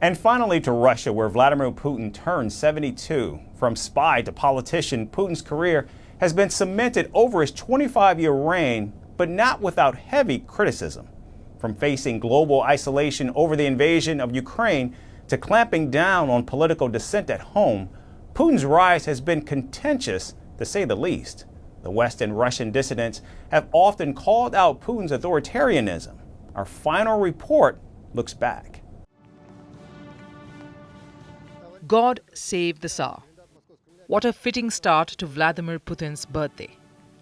And finally to Russia, where Vladimir Putin turned 72. From spy to politician, Putin's career has been cemented over his 25-year reign, but not without heavy criticism. From facing global isolation over the invasion of Ukraine to clamping down on political dissent at home, Putin's rise has been contentious, to say the least. The West and Russian dissidents have often called out Putin's authoritarianism. Our final report looks back. God save the Tsar. What a fitting start to Vladimir Putin's birthday.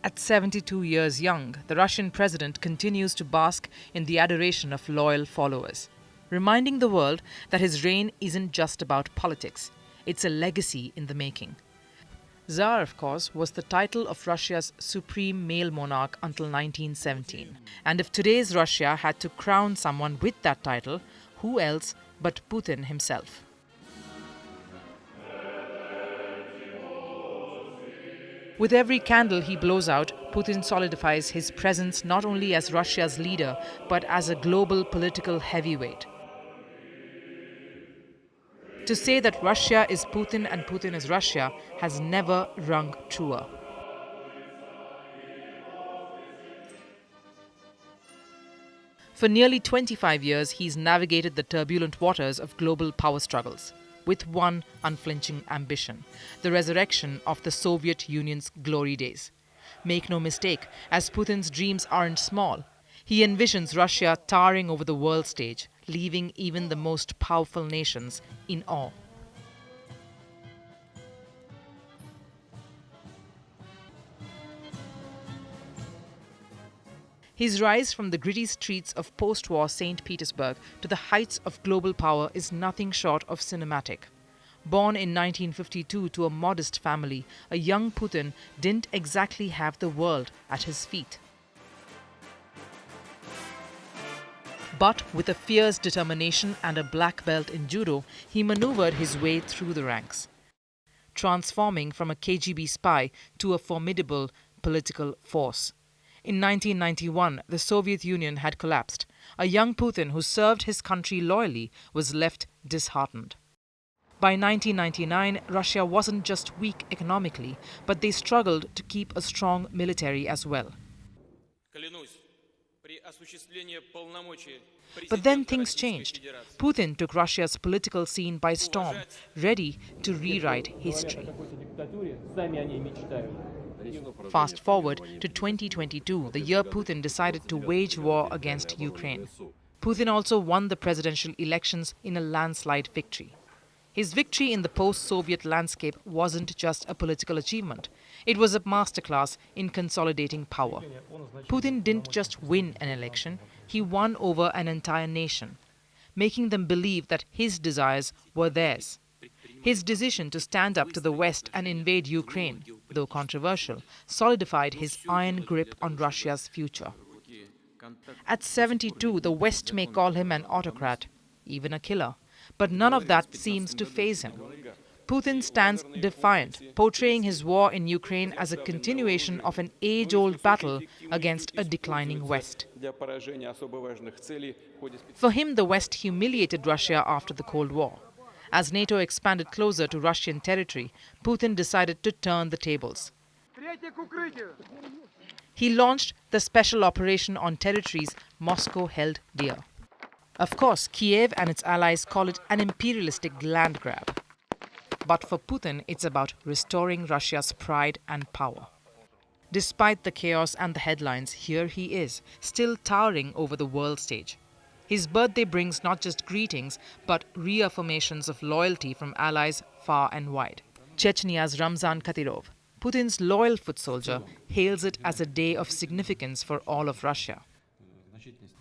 At 72 years young, the Russian president continues to bask in the adoration of loyal followers, reminding the world that his reign isn't just about politics. It's a legacy in the making. Tsar, of course, was the title of Russia's supreme male monarch until 1917. And if today's Russia had to crown someone with that title, who else but Putin himself? With every candle he blows out, Putin solidifies his presence not only as Russia's leader, but as a global political heavyweight. To say that Russia is Putin and Putin is Russia has never rung truer. For nearly 25 years, he's navigated the turbulent waters of global power struggles, with one unflinching ambition: the resurrection of the Soviet Union's glory days. Make no mistake, as Putin's dreams aren't small, he envisions Russia towering over the world stage, leaving even the most powerful nations in awe. His rise from the gritty streets of post-war Saint Petersburg to the heights of global power is nothing short of cinematic. Born in 1952 to a modest family, a young Putin didn't exactly have the world at his feet. But with a fierce determination and a black belt in judo, he maneuvered his way through the ranks, transforming from a KGB spy to a formidable political force. In 1991, the Soviet Union had collapsed. A young Putin who served his country loyally was left disheartened. By 1999, Russia wasn't just weak economically, but they struggled to keep a strong military as well. But then things changed. Putin took Russia's political scene by storm, ready to rewrite history. Fast forward to 2022, the year Putin decided to wage war against Ukraine. Putin also won the presidential elections in a landslide victory. His victory in the post-Soviet landscape wasn't just a political achievement. It was a masterclass in consolidating power. Putin didn't just win an election, he won over an entire nation, making them believe that his desires were theirs. His decision to stand up to the West and invade Ukraine, though controversial, solidified his iron grip on Russia's future. At 72, the West may call him an autocrat, even a killer, but none of that seems to faze him. Putin stands defiant, portraying his war in Ukraine as a continuation of an age-old battle against a declining West. For him, the West humiliated Russia after the Cold War. As NATO expanded closer to Russian territory, Putin decided to turn the tables. He launched the special operation on territories Moscow held dear. Of course, Kiev and its allies call it an imperialistic land grab. But for Putin, it's about restoring Russia's pride and power. Despite the chaos and the headlines, here he is, still towering over the world stage. His birthday brings not just greetings, but reaffirmations of loyalty from allies far and wide. Chechnya's Ramzan Kadyrov, Putin's loyal foot soldier, hails it as a day of significance for all of Russia.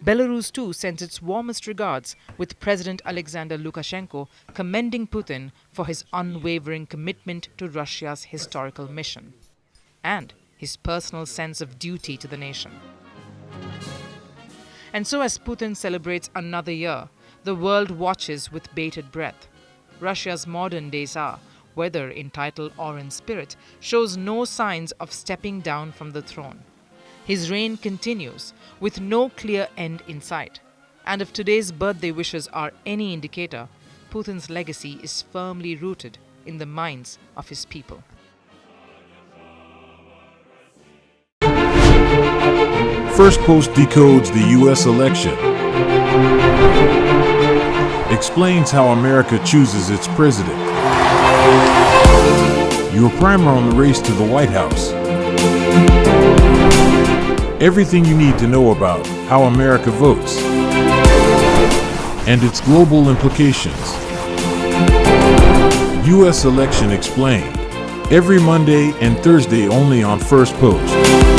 Belarus too sends its warmest regards, with President Alexander Lukashenko commending Putin for his unwavering commitment to Russia's historical mission and his personal sense of duty to the nation. And so as Putin celebrates another year, the world watches with bated breath. Russia's modern-day Tsar, whether in title or in spirit, shows no signs of stepping down from the throne. His reign continues, with no clear end in sight. And if today's birthday wishes are any indicator, Putin's legacy is firmly rooted in the minds of his people. Firstpost decodes the U.S. election, explains how America chooses its president. Your primer on the race to the White House. Everything you need to know about how America votes and its global implications. U.S. Election Explained. Every Monday and Thursday only on Firstpost.